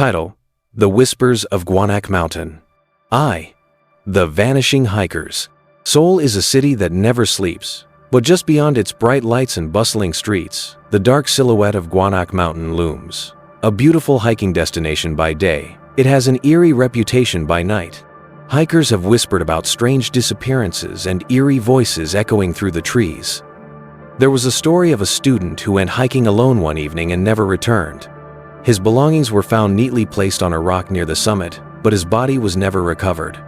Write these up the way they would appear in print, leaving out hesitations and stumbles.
Title: The Whispers of Gwanak Mountain. The Vanishing Hikers. Seoul is a city that never sleeps, but just beyond its bright lights and bustling streets, the dark silhouette of Gwanak Mountain looms. A beautiful hiking destination by day, it has an eerie reputation by night. Hikers have whispered about strange disappearances and eerie voices echoing through the trees. There was a story of a student who went hiking alone one evening and never returned. His belongings were found neatly placed on a rock near the summit, but his body was never recovered.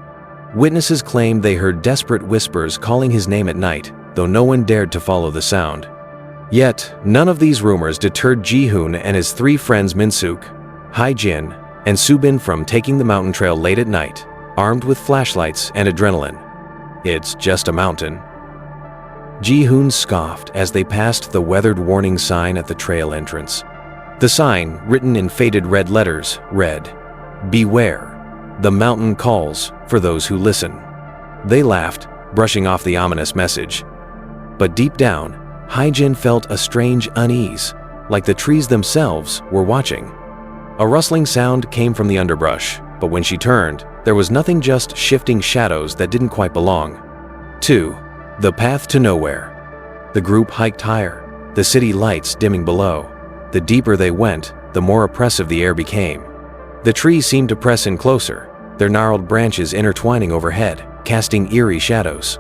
Witnesses claimed they heard desperate whispers calling his name at night, though no one dared to follow the sound. Yet, none of these rumors deterred Ji-hoon and his three friends Min-suk, Hae-jin, and Soo-bin from taking the mountain trail late at night, armed with flashlights and adrenaline. It's just a mountain. Ji-hoon scoffed as they passed the weathered warning sign at the trail entrance. The sign, written in faded red letters, read, "Beware, the mountain calls for those who listen." They laughed, brushing off the ominous message. But deep down, Hae-jin felt a strange unease, like the trees themselves were watching. A rustling sound came from the underbrush, but when she turned, there was nothing, just shifting shadows that didn't quite belong. 2. The Path to Nowhere. The group hiked higher, the city lights dimming below. The deeper they went, the more oppressive the air became. The trees seemed to press in closer, their gnarled branches intertwining overhead, casting eerie shadows.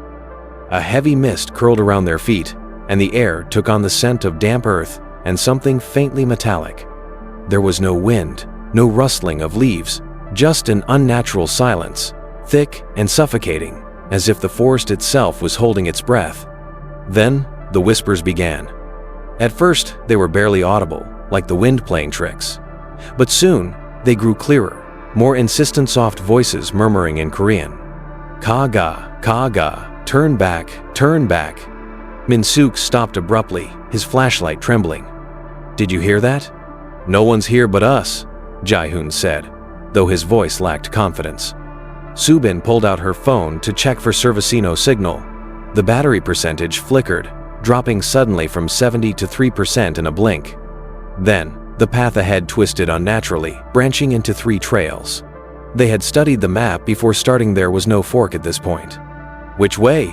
A heavy mist curled around their feet, and the air took on the scent of damp earth and something faintly metallic. There was no wind, no rustling of leaves, just an unnatural silence, thick and suffocating, as if the forest itself was holding its breath. Then, the whispers began. At first, they were barely audible, like the wind playing tricks. But soon, they grew clearer, more insistent soft voices murmuring in Korean. "Kaga, Kaga, turn back, turn back." Min-suk stopped abruptly, his flashlight trembling. "Did you hear that?" "No one's here but us," Ji-hoon said, though his voice lacked confidence. Soo-bin pulled out her phone to check for Servicino signal. The battery percentage flickered, dropping suddenly from 70 to 3% in a blink. Then, the path ahead twisted unnaturally, branching into 3 trails. They had studied the map before starting. There was no fork at this point. "Which way?"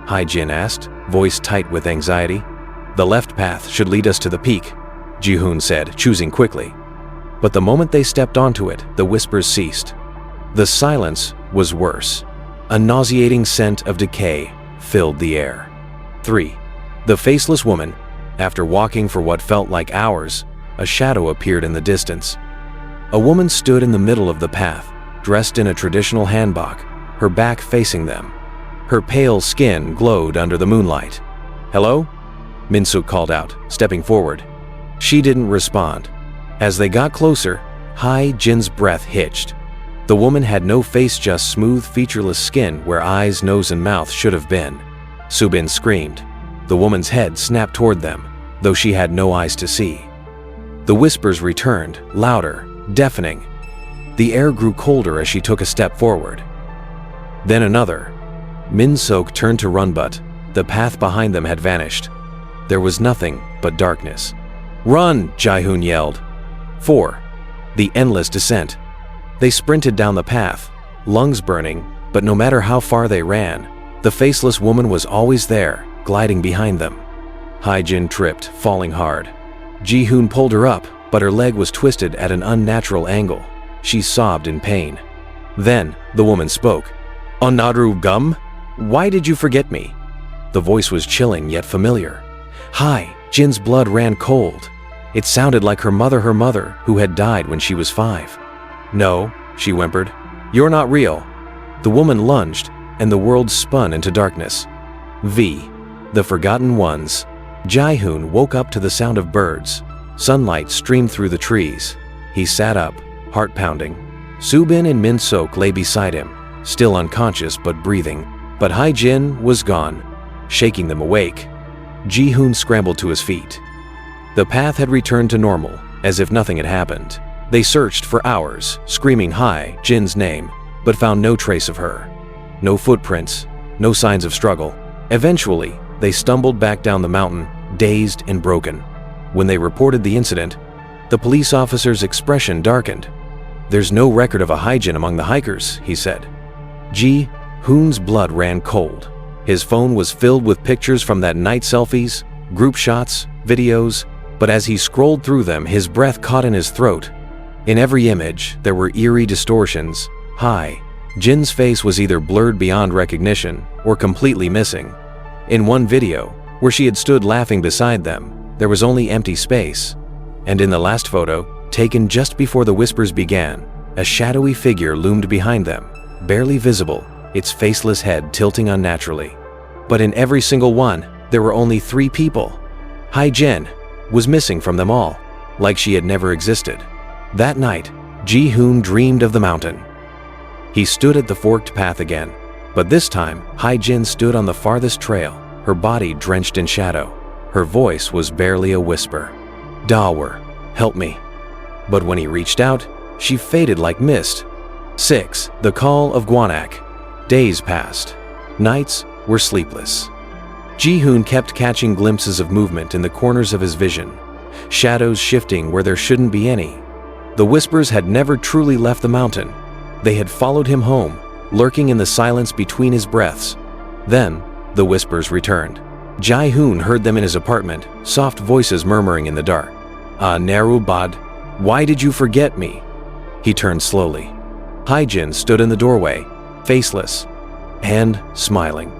Hae-jin asked, voice tight with anxiety. "The left path should lead us to the peak," Ji-hoon said, choosing quickly. But the moment they stepped onto it, the whispers ceased. The silence was worse. A nauseating scent of decay filled the air. 3. The Faceless Woman. After walking for what felt like hours, a shadow appeared in the distance. A woman stood in the middle of the path, dressed in a traditional hanbok, her back facing them. Her pale skin glowed under the moonlight. "Hello?" Min-suk called out, stepping forward. She didn't respond. As they got closer, Hae-jin's breath hitched. The woman had no face, just smooth, featureless skin where eyes, nose, and mouth should have been. Soo-bin screamed. The woman's head snapped toward them, though she had no eyes to see. The whispers returned, louder, deafening. The air grew colder as she took a step forward. Then another. Min-suk turned to run, but the path behind them had vanished. There was nothing but darkness. "Run!" Ji-hoon yelled. 4. The Endless Descent. They sprinted down the path, lungs burning, but no matter how far they ran, the Faceless Woman was always there, gliding behind them. Hae-jin tripped, falling hard. Ji-hoon pulled her up, but her leg was twisted at an unnatural angle. She sobbed in pain. Then, the woman spoke. "Onaru gum? Why did you forget me?" The voice was chilling yet familiar. Hae-jin's blood ran cold. It sounded like her mother who had died when she was 5. "No," she whimpered. "You're not real." The woman lunged, and the world spun into darkness. The Forgotten Ones. Ji-hoon woke up to the sound of birds. Sunlight streamed through the trees. He sat up, heart pounding. Soo-bin and Min-suk lay beside him, still unconscious but breathing. But Hae-jin was gone, shaking them awake. Ji-hoon scrambled to his feet. The path had returned to normal, as if nothing had happened. They searched for hours, screaming Hae-jin's name, but found no trace of her. No footprints, no signs of struggle. Eventually, they stumbled back down the mountain, dazed and broken. When they reported the incident, the police officer's expression darkened. "There's no record of a Haijin among the hikers," he said. Ji-hoon's blood ran cold. His phone was filled with pictures from that night, selfies, group shots, videos, but as he scrolled through them, his breath caught in his throat. In every image, there were eerie distortions. Jin's face was either blurred beyond recognition or completely missing. In one video, where she had stood laughing beside them, there was only empty space. And in the last photo, taken just before the whispers began, a shadowy figure loomed behind them, barely visible, its faceless head tilting unnaturally. But in every single one, there were only 3 people. Jin was missing from them all, like she had never existed. That night, Ji-hoon dreamed of the mountain. He stood at the forked path again, but this time, Jin stood on the farthest trail, her body drenched in shadow. Her voice was barely a whisper. "Dawer, help me." But when he reached out, she faded like mist. 6. The Call of Gwanak. Days passed. Nights were sleepless. Ji-hoon kept catching glimpses of movement in the corners of his vision, shadows shifting where there shouldn't be any. The whispers had never truly left the mountain. They had followed him home, lurking in the silence between his breaths. Then, the whispers returned. Ji-hoon heard them in his apartment, soft voices murmuring in the dark. Narubad, why did you forget me?" He turned slowly. Jin stood in the doorway, faceless, and smiling.